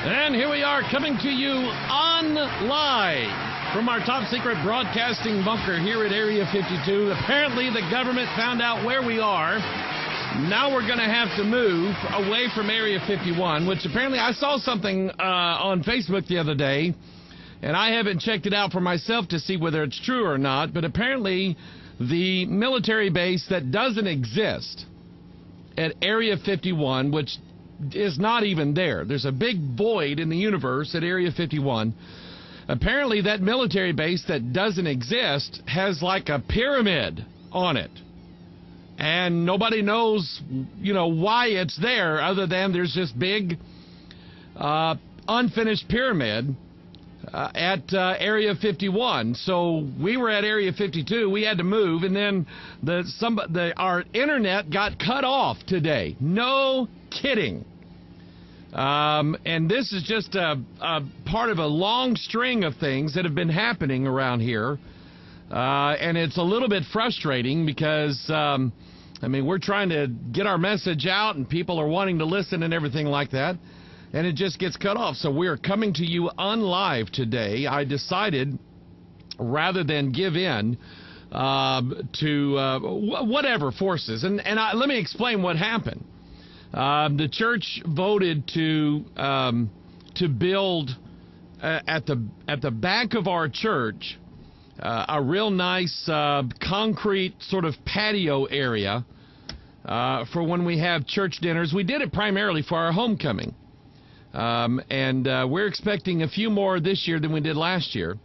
And here we are coming to you on live from our top secret broadcasting bunker here at Area 52. Apparently the government found out where we are. Now we're going to have to move away from Area 51, which apparently I saw something on Facebook the other day, and I haven't checked it out for myself to see whether it's true or not, but apparently the military base that doesn't exist at Area 51, which is not even there. There's a big void in the universe at Area 51. Apparently that military base that doesn't exist has like a pyramid on it. And nobody knows, why it's there other than there's this big unfinished pyramid at Area 51. So we were at Area 52. We had to move, and then our internet got cut off today. No kidding. And this is just a part of a long string of things that have been happening around here. And it's a little bit frustrating because, we're trying to get our message out and people are wanting to listen and everything like that. And it just gets cut off. So we're coming to you on live today. I decided, rather than give in to whatever forces, and let me explain what happened. The church voted to build at the back of our church a real nice concrete sort of patio area for when we have church dinners. We did it primarily for our homecoming, and we're expecting a few more this year than we did last year.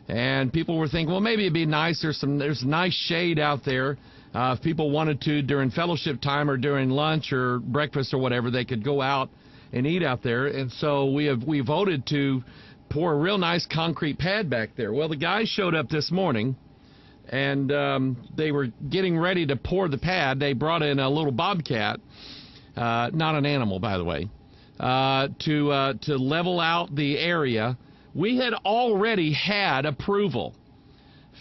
And people were thinking, well, maybe it'd be nice. There's nice shade out there. If people wanted to during fellowship time or during lunch or breakfast or whatever, they could go out and eat out there. And so we voted to pour a real nice concrete pad back there. Well, the guys showed up this morning, and they were getting ready to pour the pad. They brought in a little bobcat, not an animal, by the way, to level out the area. We had already had approval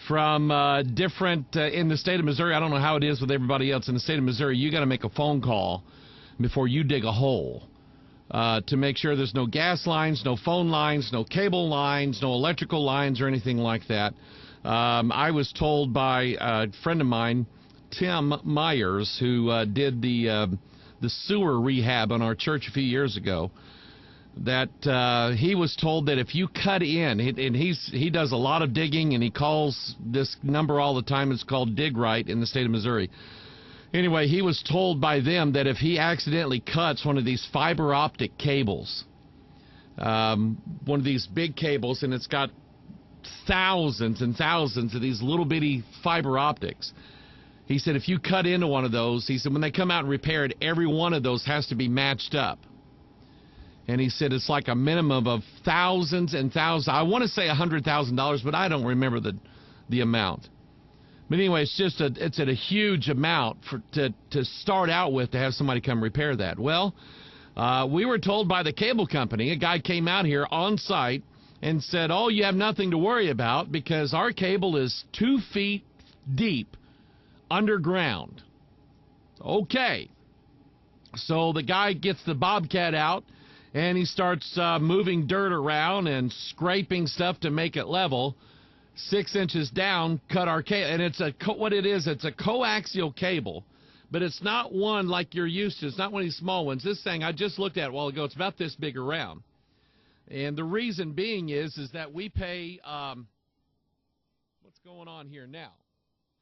from different in the state of Missouri. I don't know how it is with everybody else in the state of Missouri. You got to make a phone call before you dig a hole to make sure there's no gas lines, no phone lines, no cable lines, no electrical lines or anything like that. I was told by a friend of mine, Tim Myers, who did the sewer rehab on our church a few years ago, that he was told that if you cut in, and he does a lot of digging, and he calls this number all the time. It's called Dig Right in the state of Missouri. Anyway, he was told by them that if he accidentally cuts one of these fiber optic cables, one of these big cables, and it's got thousands and thousands of these little bitty fiber optics, he said if you cut into one of those, he said when they come out and repair it, every one of those has to be matched up. And he said it's like a minimum of thousands and thousands. I want to say $100,000, but I don't remember the amount. But anyway, it's at a huge amount to start out with to have somebody come repair that. Well, we were told by the cable company, a guy came out here on site and said, oh, you have nothing to worry about because our cable is 2 feet deep underground. Okay. So the guy gets the bobcat out, and he starts moving dirt around and scraping stuff to make it level. 6 inches down, cut our cable. And it's what it is, it's a coaxial cable. But it's not one like you're used to. It's not one of these small ones. This thing, I just looked at a while ago, it's about this big around. And the reason being is that we pay, what's going on here now?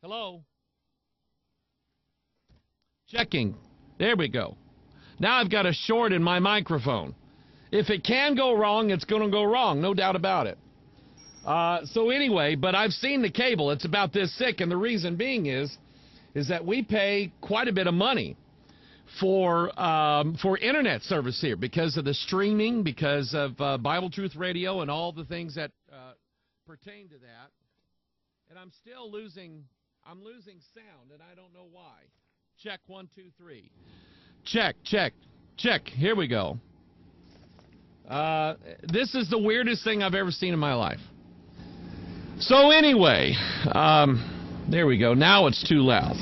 Hello? Checking. There we go. Now I've got a short in my microphone. If it can go wrong, it's going to go wrong, no doubt about it. So anyway, but I've seen the cable. It's about this thick, and the reason being is that we pay quite a bit of money for internet service here because of the streaming, because of Bible Truth Radio and all the things that pertain to that. And I'm still losing sound, and I don't know why. Check 1, 2, 3. Check, check, check. Here we go. This is the weirdest thing I've ever seen in my life. So anyway, there we go. Now it's too loud.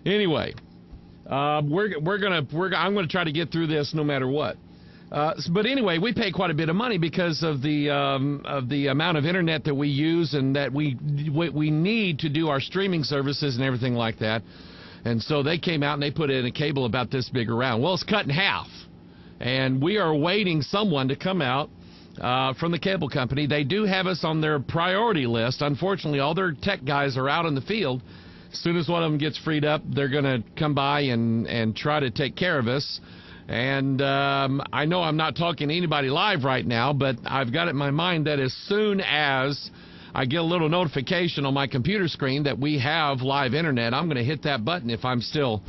Anyway, I'm gonna try to get through this no matter what. But anyway, we pay quite a bit of money because of the amount of internet that we use and that we need to do our streaming services and everything like that. And so they came out and they put in a cable about this big around. Well, it's cut in half, and we are awaiting someone to come out from the cable company. They do have us on their priority list. Unfortunately, all their tech guys are out in the field. As soon as one of them gets freed up, they're going to come by and try to take care of us. And I know I'm not talking to anybody live right now, but I've got it in my mind that as soon as I get a little notification on my computer screen that we have live internet, I'm going to hit that button if I'm still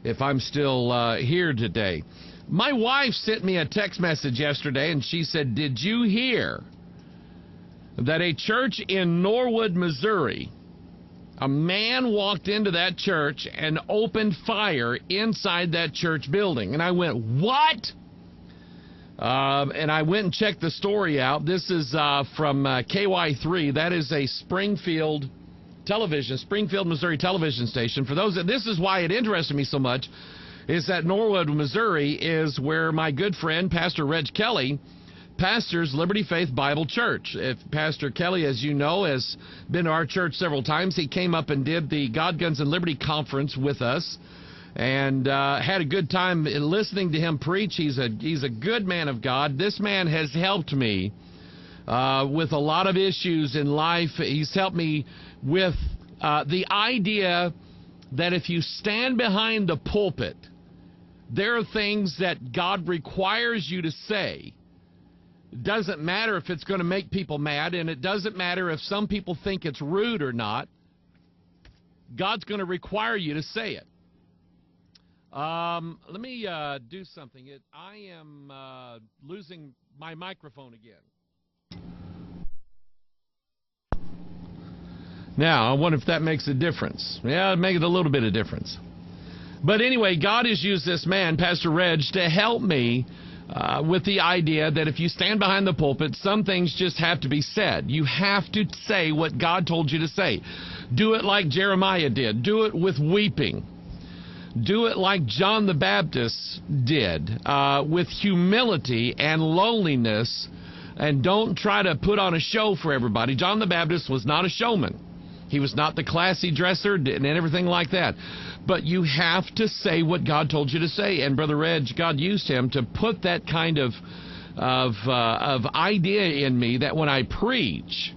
here today. My wife sent me a text message yesterday, and she said, "Did you hear that a church in Norwood, Missouri, a man walked into that church and opened fire inside that church building?" And I went, "What?" And I went and checked the story out. This is from KY3. That is a Springfield, Missouri television station. For those, this is why it interested me so much, is that Norwood, Missouri is where my good friend, Pastor Reg Kelly, pastors Liberty Faith Bible Church. If Pastor Kelly, as you know, has been to our church several times. He came up and did the God, Guns, and Liberty conference with us, and had a good time listening to him preach. He's a good man of God. This man has helped me with a lot of issues in life. He's helped me with the idea that if you stand behind the pulpit, there are things that God requires you to say. It doesn't matter if it's going to make people mad, and it doesn't matter if some people think it's rude or not. God's going to require you to say it. Let me do something. I am losing my microphone again. Now, I wonder if that makes a difference. Yeah, it makes a little bit of difference. But anyway, God has used this man, Pastor Reg, to help me with the idea that if you stand behind the pulpit, some things just have to be said. You have to say what God told you to say. Do it like Jeremiah did. Do it with weeping. Do it like John the Baptist did, with humility and lowliness, and don't try to put on a show for everybody. John the Baptist was not a showman. He was not the classy dresser and everything like that. But you have to say what God told you to say. And Brother Reg, God used him to put that kind of idea in me that when I preach,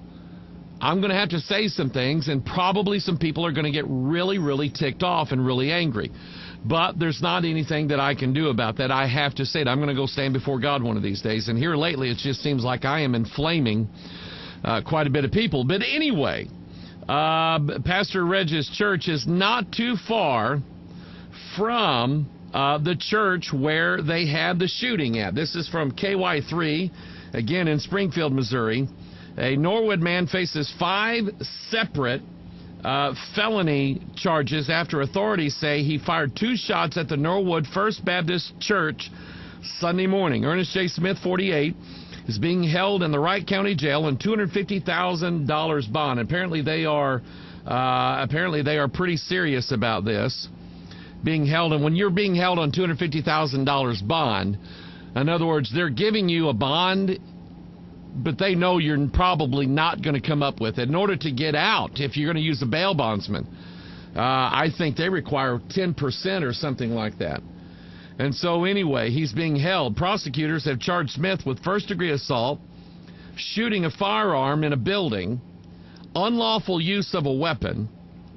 I'm going to have to say some things, and probably some people are going to get really, really ticked off and really angry. But there's not anything that I can do about that. I have to say it. I'm going to go stand before God one of these days. And here lately, it just seems like I am inflaming quite a bit of people. But anyway, Pastor Reg's church is not too far from the church where they had the shooting at. This is from KY3, again in Springfield, Missouri. A Norwood man faces 5 separate felony charges after authorities say he fired 2 shots at the Norwood First Baptist Church Sunday morning. Ernest J. Smith, 48, is being held in the Wright County Jail on $250,000 bond. Apparently they are pretty serious about this, being held. And when you're being held on $250,000 bond, in other words, they're giving you a bond, but they know you're probably not going to come up with it. In order to get out, if you're going to use a bail bondsman, I think they require 10% or something like that. And so anyway, he's being held. Prosecutors have charged Smith with first-degree assault, shooting a firearm in a building, unlawful use of a weapon,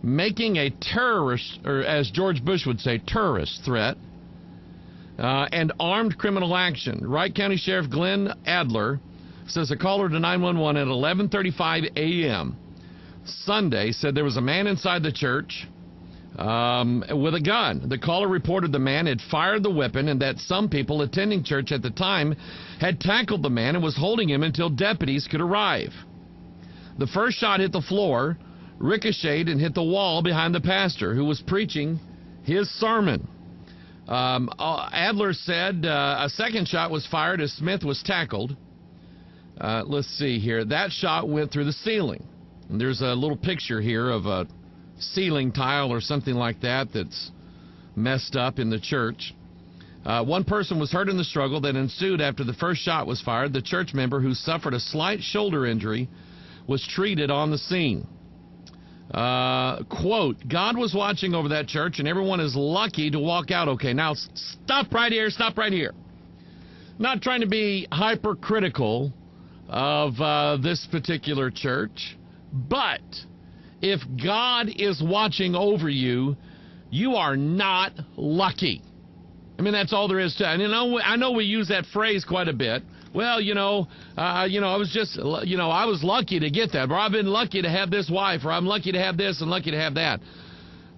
making a terrorist, or as George Bush would say, terrorist threat, and armed criminal action. Wright County Sheriff Glenn Adler says a caller to 911 at 11:35 a.m. Sunday said there was a man inside the church with a gun. The caller reported the man had fired the weapon and that some people attending church at the time had tackled the man and was holding him until deputies could arrive. The first shot hit the floor, ricocheted, and hit the wall behind the pastor who was preaching his sermon. Adler said a second shot was fired as Smith was tackled. Let's see here. That shot went through the ceiling. And there's a little picture here of a ceiling tile or something like that that's messed up in the church. One person was hurt in the struggle that ensued after the first shot was fired. The church member, who suffered a slight shoulder injury, was treated on the scene. Quote, God was watching over that church, and everyone is lucky to walk out okay. Now, stop right here, stop right here. Not trying to be hypercritical of this particular church, but if God is watching over you, you are not lucky. I mean, that's all there is to it. And I know we use that phrase quite a bit. Well, I was lucky to get that, or I've been lucky to have this wife, or I'm lucky to have this and lucky to have that.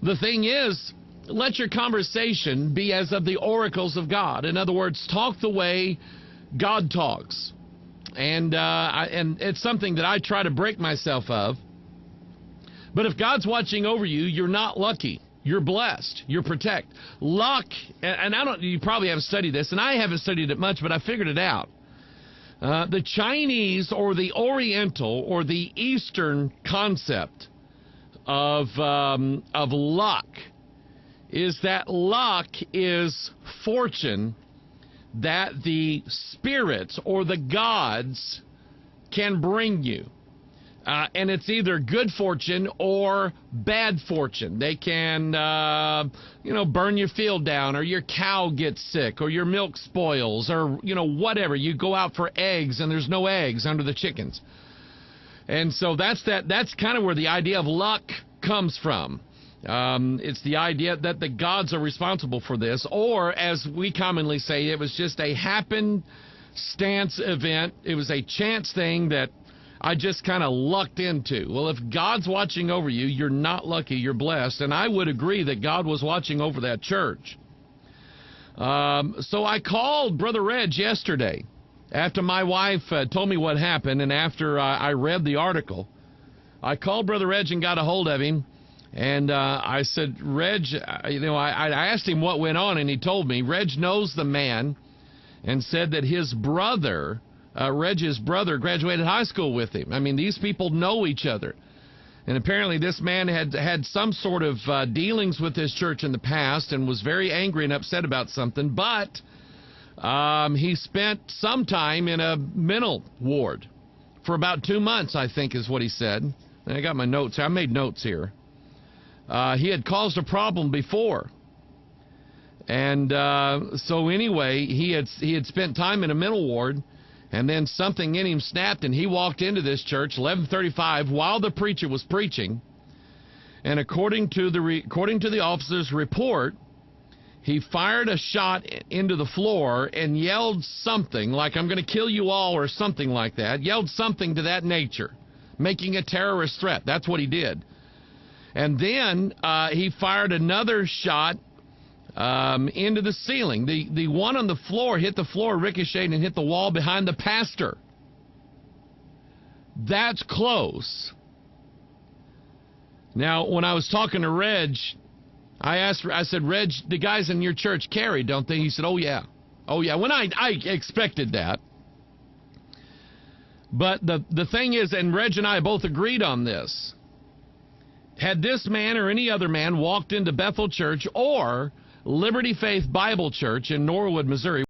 The thing is, let your conversation be as of the oracles of God. In other words, talk the way God talks. And it's something that I try to break myself of. But if God's watching over you, you're not lucky. You're blessed. You're protected. Luck, and you probably haven't studied this, and I haven't studied it much, but I figured it out. The Chinese or the Oriental or the Eastern concept of luck is that luck is fortune that the spirits or the gods can bring you. And it's either good fortune or bad fortune. They can, burn your field down, or your cow gets sick, or your milk spoils, or, whatever. You go out for eggs and there's no eggs under the chickens. And so that's kind of where the idea of luck comes from. It's the idea that the gods are responsible for this, or as we commonly say, it was just a happenstance event. It was a chance thing that I just kind of lucked into. Well, if God's watching over you, you're not lucky, you're blessed. And I would agree that God was watching over that church. So I called Brother Reg yesterday after my wife told me what happened, and after I read the article. I called Brother Reg and got a hold of him, and I said, Reg, I asked him what went on, and he told me. Reg knows the man and said that his brother, Reg's brother, graduated high school with him. I mean, these people know each other. And apparently this man had some sort of dealings with this church in the past and was very angry and upset about something. But he spent some time in a mental ward for about 2 months, I think is what he said. And I got my notes. I made notes here. He had caused a problem before. And so anyway, he had spent time in a mental ward. And then something in him snapped, and he walked into this church 11:35 while the preacher was preaching. And according to the officer's report, he fired a shot into the floor and yelled something like, "I'm going to kill you all," or something like that. Yelled something to that nature, making a terrorist threat. That's what he did. And then he fired another shot into the ceiling. The one on the floor hit the floor, ricocheted, and hit the wall behind the pastor. That's close. Now, when I was talking to Reg, I said, Reg, the guys in your church carry, don't they? He said, oh, yeah. Oh, yeah. When I expected that. But the thing is, and Reg and I both agreed on this, had this man or any other man walked into Bethel Church or Liberty Faith Bible Church in Norwood, Missouri,